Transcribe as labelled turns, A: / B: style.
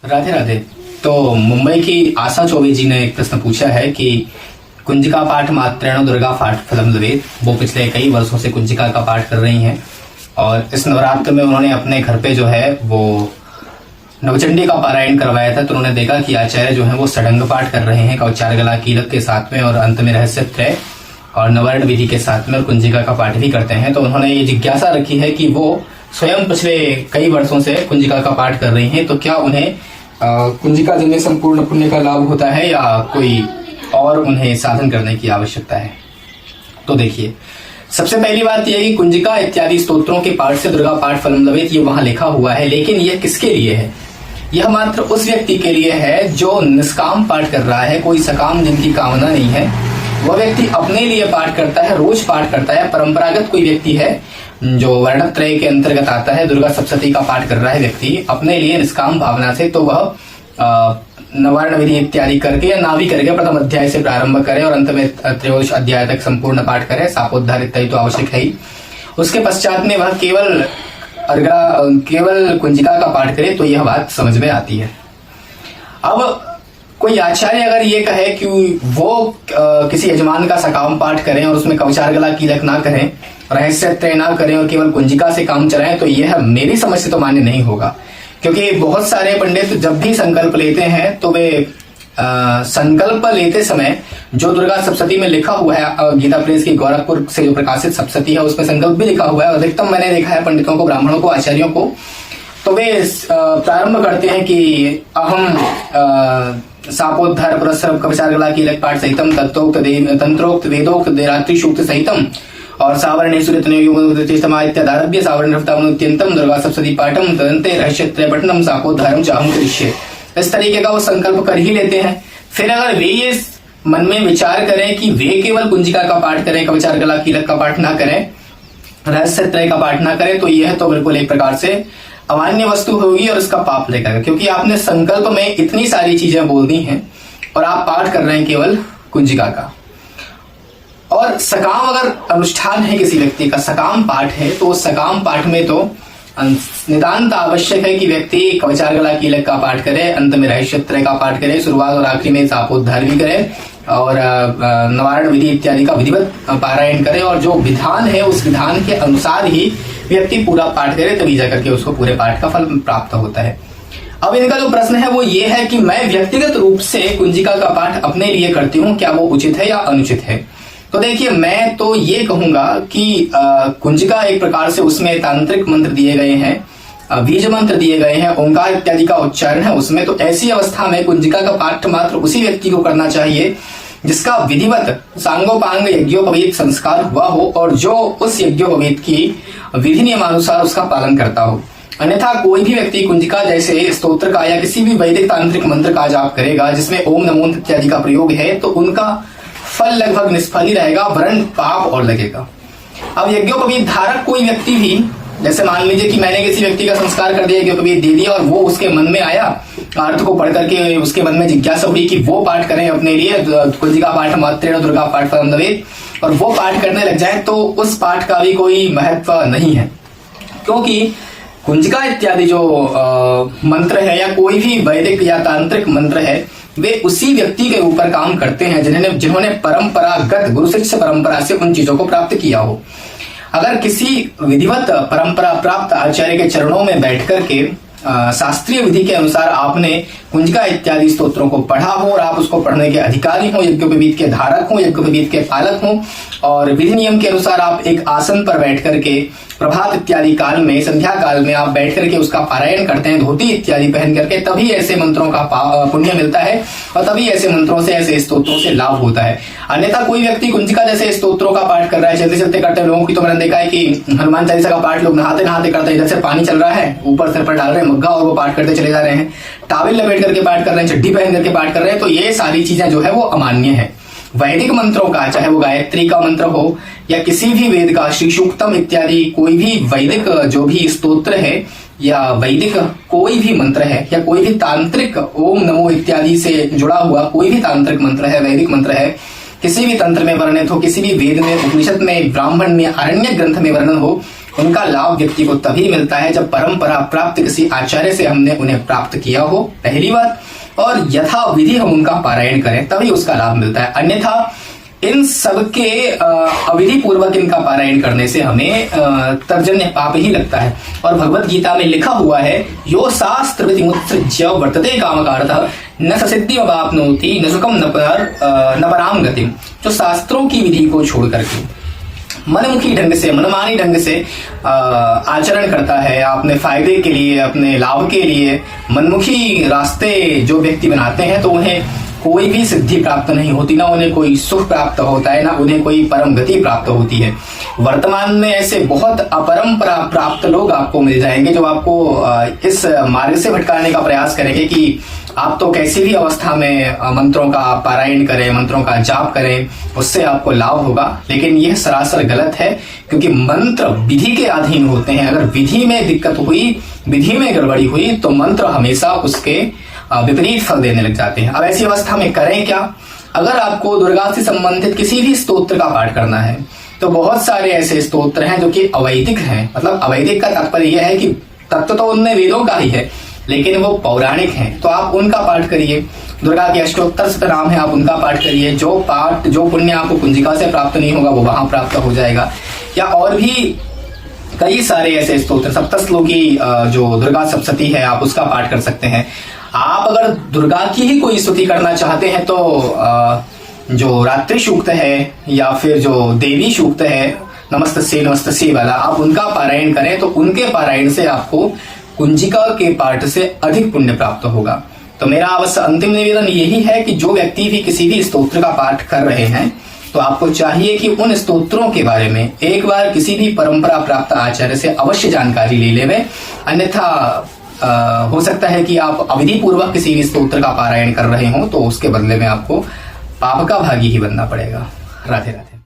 A: राधे राधे। तो मुंबई की आशा चौबे जी ने एक प्रश्न पूछा है कि कुंजिका पाठ मात्रेण दुर्गा पाठ फलम लभेत। वो पिछले कई वर्षों से कुंजिका का पाठ कर रही हैं और इस नवरात्र में उन्होंने अपने घर पे जो है वो नवचंडी का पारायण करवाया था। तो उन्होंने देखा कि आचार्य जो है वो षडंग पाठ कर रहे हैं, कवचार गला कीलक के साथ में, और अंत में रहस्य त्रय और नवर्ण विधि के साथ में, और कुंजिका का पाठ भी करते हैं। तो उन्होंने ये जिज्ञासा रखी है कि वो स्वयं पिछले कई वर्षों से कुंजिका का पाठ कर रही हैं, तो क्या उन्हें कुंजिका जन्य संपूर्ण पुण्य का लाभ होता है या कोई और उन्हें साधन करने की आवश्यकता है। तो देखिए, सबसे पहली बात यह है कि कुंजिका इत्यादि स्तोत्रों के पाठ से दुर्गा पाठ फलम लभेत, ये वहां लिखा हुआ है, लेकिन यह किसके लिए है? यह मात्र उस व्यक्ति के लिए है जो निष्काम पाठ कर रहा है, कोई सकाम जिनकी कामना नहीं है। वह व्यक्ति अपने लिए पाठ करता है, रोज पाठ करता है। परंपरागत कोई व्यक्ति है जो वर्णत्रय के अंतर्गत आता है, दुर्गा सप्तशती का पाठ कर रहा है व्यक्ति अपने लिए निष्काम भावना से, तो वह नवार्ण विधि इत्यादि करके या नाभि करके प्रथम अध्याय से प्रारंभ करे और अंत में त्रयोदश अध्याय तक संपूर्ण पाठ करे। सापोद्धार इत्यादि तो आवश्यक है ही। उसके पश्चात में वह केवल कुंजिका का पाठ करे तो यह बात समझ में आती है। अब कोई आचार्य अगर ये कहे कि वो किसी यजमान का सकाम पाठ करें और उसमें कवचार गला कीलक ना करें, रहस्य त्रय ना करें और केवल कुंजिका से काम चलाएं, तो यह मेरी समझ से तो मान्य नहीं होगा। क्योंकि बहुत सारे पंडित जब भी संकल्प लेते हैं तो वे संकल्प लेते समय जो दुर्गा सप्तशती में लिखा हुआ है, गीता प्रेस की गोरखपुर से जो प्रकाशित सप्तशती है उसमें संकल्प भी लिखा हुआ है। अधिकतम मैंने देखा है पंडितों को, ब्राह्मणों को, आचार्यों को, तो वे प्रारंभ करते हैं कि अहम सापोद्धार पुरस्सर कवचार गला कीलक पाठ सहितम तंत्रोक्त वेदोक्त रात्रि सूक्त सहितम और सावरणे सूर्यतनयोगमाद्यारभ्य सावरणत्यंतम दुर्गा सप्तशती पाठम तदंते रहस्य त्रय पठनम सापोद्धारम चाहम करिष्ये। इस तरीके का वो संकल्प कर ही लेते हैं। फिर अगर वे ये मन में विचार करें कि वे केवल कुंजिका का पाठ करें, कवचार गला कीलक का पाठ ना करें, रहस्य त्रय का पाठ ना करें, तो यह तो बिल्कुल एक प्रकार से अमान्य वस्तु होगी और इसका पाप लगेगा। क्योंकि आपने संकल्प में इतनी सारी चीजें बोल दी हैं और आप पाठ कर रहे हैं केवल कुंजिका का। और सकाम अगर अनुष्ठान है किसी व्यक्ति का, सकाम पाठ है, तो सकाम पाठ में तो नितांत आवश्यक है कि व्यक्ति कवचार गला कीलक का पाठ करे, अंत में रहस्य त्रय का पाठ करे, शुरुआत और आखिरी में सापोद्धार भी करे और नवारण विधि इत्यादि का विधिवत पारायण करे, और जो विधान है उस विधान के अनुसार ही व्यक्ति पूरा पाठ करे, तभी जाकर के उसको पूरे पाठ का फल प्राप्त होता है। अब इनका जो प्रश्न है वो ये है कि मैं व्यक्तिगत रूप से कुंजिका का पाठ अपने लिए करती हूँ, क्या वो उचित है या अनुचित है? तो देखिए, मैं तो ये कहूंगा कि कुंजिका एक प्रकार से उसमें तांत्रिक मंत्र दिए गए हैं, बीज मंत्र दिए गए हैं, ओंकार इत्यादि का उच्चारण है उसमें। तो ऐसी अवस्था में कुंजिका का पाठ मात्र उसी व्यक्ति को करना चाहिए जिसका विधिवत सांगोपांग यज्ञोपवीत संस्कार हुआ हो और जो उस यज्ञोपवीत की विधि नियमानुसार उसका पालन करता हो। अन्यथा कोई भी व्यक्ति कुंजिका जैसे स्तोत्र का या किसी भी वैदिक तांत्रिक मंत्र का जाप करेगा जिसमें ओम नमो इत्यादि का प्रयोग है, तो उनका फल लगभग निष्फल ही रहेगा, वरन पाप और लगेगा। अब यज्ञोपवीत धारक कोई व्यक्ति भी, जैसे मान लीजिए कि मैंने किसी व्यक्ति का संस्कार कर दिया, यज्ञोपवीत दे दिया और वो उसके मन में आया, अर्थ को पढ़ करके उसके मन में जिज्ञासा हुई कि वो पाठ करें अपने लिए, कुंजिका पाठ मात्रेण दुर्गा पाठ फलम लभेत, और वो पाठ करने लग जाए, तो उस पाठ का भी कोई महत्व नहीं है। क्योंकि कुंजिका इत्यादि जो मंत्र है या कोई भी वैदिक या तांत्रिक मंत्र है, वे उसी व्यक्ति के ऊपर काम करते हैं जिन्होंने परंपरागत गुरु शिष्य परंपरा से उन चीजों को प्राप्त किया हो। अगर किसी विधिवत परंपरा प्राप्त आचार्य के चरणों में बैठ करके शास्त्रीय विधि के अनुसार आपने कुंजिका इत्यादि स्तोत्रों को पढ़ा हो और आप उसको पढ़ने के अधिकारी हो, यज्ञोपवीत के धारक हो, यज्ञोपवीत के पालक हो, और विधि नियम के अनुसार आप एक आसन पर बैठ करके प्रभात इत्यादि काल में, संध्या काल में आप बैठ करके उसका पारायण करते हैं, धोती इत्यादि पहन करके, तभी ऐसे मंत्रों का पुण्य मिलता है और तभी ऐसे मंत्रों से, ऐसे स्तोत्रों से लाभ होता है। अन्यथा कोई व्यक्ति कुंजिका जैसे स्तोत्रों का पाठ कर रहा है, चलते चलते करते, लोगों की तो मैंने देखा है कि हनुमान चालीसा का पाठ लोग नहाते नहाते करते हैं, इधर से पानी चल रहा है, ऊपर सिर पर डाल रहे हैं मग्गा और वो पाठ करते चले जा रहे हैं, टावल लपेट करके पाठ कर रहे हैं, चड्डी पहन करके पाठ कर रहे हैं। तो ये सारी चीजें जो है वो अमान्य है। वैदिक मंत्रों का, चाहे वो गायत्री का मंत्र हो या किसी भी वेद का, श्री सूक्तम इत्यादि कोई भी वैदिक जो भी स्तोत्र है या वैदिक कोई भी मंत्र है या कोई भी तांत्रिक ओम नमो इत्यादि से जुड़ा हुआ कोई भी तांत्रिक मंत्र है, वैदिक मंत्र है, किसी भी तंत्र में वर्णित हो, किसी भी वेद में, उपनिषद में, ब्राह्मण में, आरण्य ग्रंथ में वर्णन हो, उनका लाभ व्यक्ति को तभी मिलता है जब परंपरा प्राप्त किसी आचार्य से हमने उन्हें प्राप्त किया हो, पहली बात, और यथा विधि हम उनका पारायण करें तभी उसका लाभ मिलता है। अन्यथा इन सबके अविधि पूर्वक इनका पारायण करने से हमें तर्जन्य पाप ही लगता है। और भगवत गीता में लिखा हुआ है, यो शास्त्र विधि मुत्सृज्य वर्तते कामकारतः न सिद्धि अवाप्नोति न सुखम न पराम गतिम। जो शास्त्रों की विधि को छोड़ करके मनमुखी ढंग से, मनमानी ढंग से आचरण करता है, अपने फायदे के लिए, अपने लाभ के लिए मनमुखी रास्ते जो व्यक्ति बनाते हैं, तो उन्हें कोई भी सिद्धि प्राप्त नहीं होती, ना उन्हें कोई सुख प्राप्त होता है, ना उन्हें कोई परम गति प्राप्त होती है। वर्तमान में ऐसे बहुत अपरंपरा प्राप्त लोग आपको मिल जाएंगे जो आपको इस मार्ग से भटकाने का प्रयास करेंगे कि आप तो कैसी भी अवस्था में मंत्रों का पारायण करें, मंत्रों का जाप करें, उससे आपको लाभ होगा। लेकिन यह सरासर गलत है, क्योंकि मंत्र विधि के अधीन होते हैं। अगर विधि में दिक्कत हुई, विधि में गड़बड़ी हुई, तो मंत्र हमेशा उसके विपरीत फल देने लग जाते हैं। अब ऐसी अवस्था में करें क्या? अगर आपको दुर्गा से संबंधित किसी भी स्तोत्र का पाठ करना है, तो बहुत सारे ऐसे स्तोत्र हैं जो कि अवैदिक हैं। मतलब अवैदिक का तात्पर्य यह है कि तत्व तो उनमें वेदों का ही है, लेकिन वो पौराणिक हैं, तो आप उनका पाठ करिए। दुर्गा के अष्टोत्तर शतनाम है, आप उनका पाठ करिए। जो पुण्य आपको कुंजिका से प्राप्त नहीं होगा वो वहां प्राप्त हो जाएगा। या और भी कई सारे ऐसे स्तोत्र, सप्तश्लोकी जो दुर्गा सप्तशती है, आप उसका पाठ कर सकते हैं। आप अगर दुर्गा की ही कोई स्तुति करना चाहते हैं तो जो रात्रि सूक्त है या फिर जो देवी सूक्त है, नमस्तस्यै वाला, आप उनका पारायण करें, तो उनके पारायण से आपको कुंजिका के पाठ से अधिक पुण्य प्राप्त होगा। तो मेरा अवश्य अंतिम निवेदन यही है कि जो व्यक्ति भी किसी भी स्तोत्र का पाठ कर रहे हैं, तो आपको चाहिए कि उन स्तोत्रों के बारे में एक बार किसी भी परंपरा प्राप्त आचार्य से अवश्य जानकारी ले लें। अन्यथा हो सकता है कि आप अविधि पूर्वक किसी भी स्तोत्र का पारायण कर रहे हो, तो उसके बदले में आपको पाप का भागी ही बनना पड़ेगा। राधे राधे।